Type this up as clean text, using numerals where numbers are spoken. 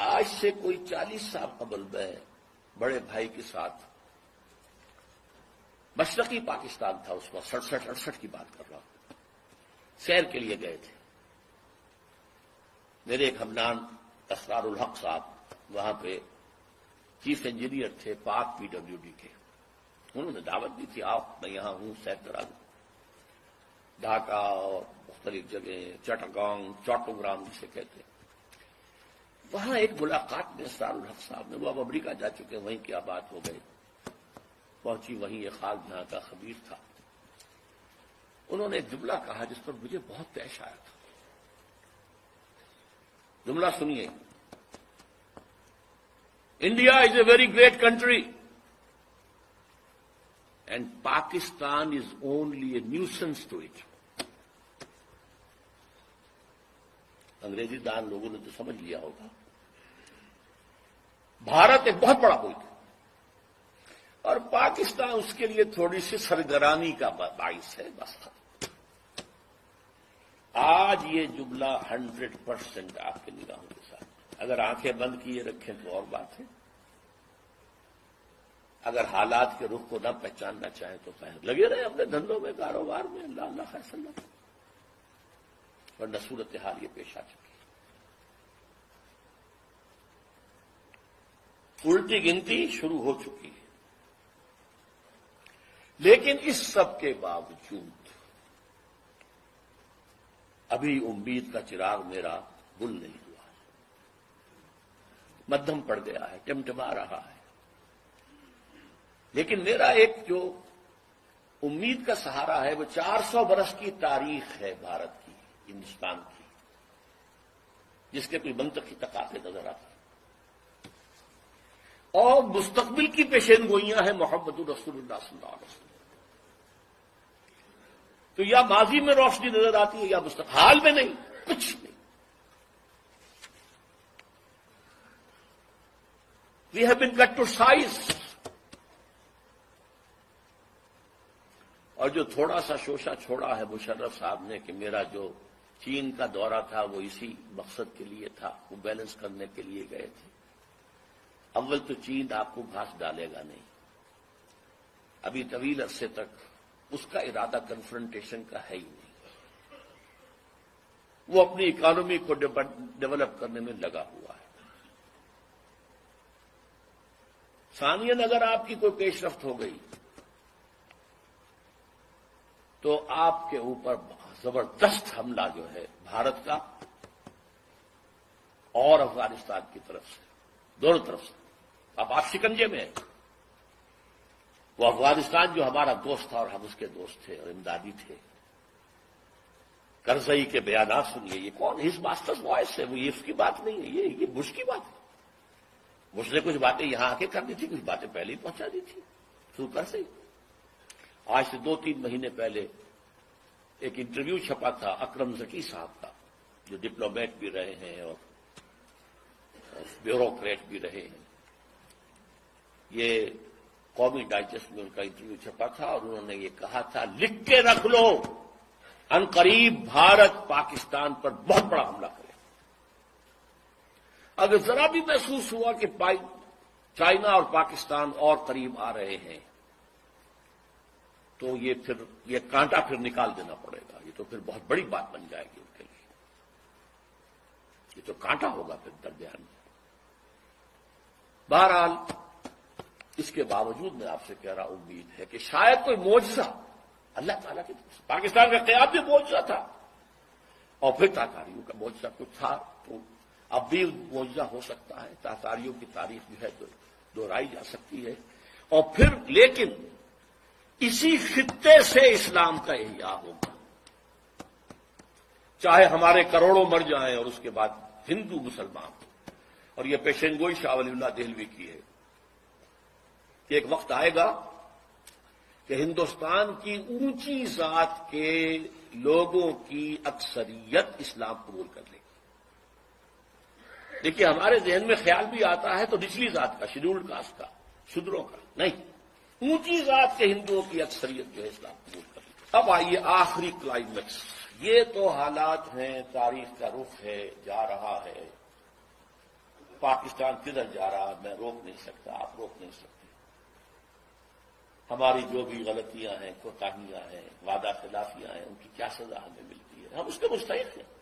آج سے کوئی 40 سال قبل میں بڑے بھائی کے ساتھ مشرقی پاکستان تھا اس وقت 67-68 کی بات کر رہا ہوں، سیر کے لیے گئے تھے. میرے ایک ہمنام اسرار الحق صاحب وہاں پہ چیف انجینئر تھے پاک PWD کے. انہوں نے دعوت دی تھی، آپ میں یہاں ہوں سیر کرا دوں. ڈھاکہ اور مختلف جگہیں، چٹاگانگ، چوٹوگرام جسے کہتے ہیں. وہاں ایک ملاقات میں اسرار الحق صاحب نے، وہ اب امریکہ جا چکے، وہیں کیا بات ہو گئی. پہنچی وہیں ایک خاص جہاں کا خبیر تھا. انہوں نے ایک جملہ کہا جس پر مجھے بہت پیش آیا تھا. جملہ سنیے: India is a very great country and Pakistan is only a nuisance to it. انگریزی دان لوگوں نے تو سمجھ لیا ہوگا. بھارت ایک بہت بڑا ملک ہے اور پاکستان اس کے لیے تھوڑی سی سرگرانی کا باعث ہے، بس. آج یہ جملہ 100% آپ کے نگاہوں کے ساتھ، اگر آنکھیں بند کیے رکھیں تو اور بات ہے، اگر حالات کے رخ کو نہ پہچاننا چاہیں تو لگے رہے اپنے دھندوں میں، کاروبار میں، اللہ اللہ خیر اللہ. ورنہ صورتحال یہ پیش آ چکی ہے. الٹی گنتی شروع ہو چکی ہے. لیکن اس سب کے باوجود ابھی امید کا چراغ میرا گل نہیں ہوا ہے، مدھم پڑ گیا ہے، ٹمٹما رہا ہے. لیکن میرا ایک جو امید کا سہارا ہے وہ 400 برس کی تاریخ ہے بھارت کی، ہندوستان کی، جس کے کوئی منطقی تقاضے نظر آتے ہیں. اور مستقبل کی پیشین گوئیاں ہیں محمد رسول اللہ صلی اللہ علیہ وسلم. تو یا ماضی میں روشنی نظر آتی ہے یا مستقبل، حال میں نہیں، کچھ نہیں. We have been cut to size. اور جو تھوڑا سا شوشہ چھوڑا ہے مشرف صاحب نے کہ میرا جو چین کا دورہ تھا وہ اسی مقصد کے لیے تھا، وہ بیلنس کرنے کے لیے گئے تھے. اول تو چین آپ کو گھاس ڈالے گا نہیں، ابھی طویل عرصے تک اس کا ارادہ کنفرنٹیشن کا ہے ہی نہیں. وہ اپنی اکانومی کو ڈیولپ کرنے میں لگا ہوا ہے. ثانیاً اگر آپ کی کوئی پیش رفت ہو گئی تو آپ کے اوپر زبردست حملہ جو ہے بھارت کا اور افغانستان کی طرف سے، دونوں طرف سے. اب آپ شکنجے میں ہیں. وہ افغانستان جو ہمارا دوست تھا اور ہم اس کے دوست تھے اور امدادی تھے. کرزئی کے بیانات سنیے. یہ کون؟ ہز ماسٹرز وائس ہے. وہ یہ اس کی بات نہیں ہے، یہ بش کی بات ہے. بش نے کچھ باتیں یہاں آ کے کر دی تھی، کچھ باتیں پہلے ہی پہنچا دی تھی شروع کر سے. آج سے 2-3 مہینے پہلے ایک انٹرویو چھپا تھا اکرم ذکی صاحب کا، جو ڈپلومیٹ بھی رہے ہیں اور بیوروکریٹ بھی رہے ہیں. یہ قومی ڈائجسٹ میں ان کا انٹرویو چھپا تھا اور انہوں نے یہ کہا تھا، لکھ کے رکھ لو، ان قریب بھارت پاکستان پر بہت بڑا حملہ کرے. اگر ذرا بھی محسوس ہوا کہ چائنا اور پاکستان اور قریب آ رہے ہیں تو یہ کانٹا پھر نکال دینا پڑے گا. یہ تو پھر بہت بڑی بات بن جائے گی ان کے لیے. یہ تو کانٹا ہوگا پھر درمیان میں. بہرحال اس کے باوجود میں آپ سے کہہ رہا امید ہے کہ شاید کوئی معجزہ اللہ تعالیٰ کی طرف سے. پاکستان کا قیام بھی معجزہ تھا اور پھر تاتاریوں کا معجزہ کچھ تھا، تو اب بھی معجزہ ہو سکتا ہے. تاتاریوں کی تاریخ جو ہے تو دہرائی جا سکتی ہے. اور پھر لیکن اسی خطے سے اسلام کا احیاء ہوگا، چاہے ہمارے کروڑوں مر جائیں اور اس کے بعد ہندو مسلمان. اور یہ پیشین گوئی شاہ ولی اللہ دہلوی کی ہے کہ ایک وقت آئے گا کہ ہندوستان کی اونچی ذات کے لوگوں کی اکثریت اسلام قبول کر لے گی. دیکھیے ہمارے ذہن میں خیال بھی آتا ہے تو نچلی ذات کا، شیڈولڈ کاسٹ کا، شودروں کا نہیں، اونچی ذات کے ہندوؤں کی اکثریت جو ہے اسلام قبول کر لے گی. اب آئیے آخری کلائمیکس. یہ تو حالات ہیں، تاریخ کا رخ ہے، جا رہا ہے. پاکستان کدھر جا رہا میں روک نہیں سکتا، آپ روک نہیں سکتے۔ ہماری جو بھی غلطیاں ہیں، کوتاہیاں ہیں، وعدہ خلافیاں ہیں، ان کی کیا سزا ہمیں ملتی ہے، ہم اس کے مستحق ہیں۔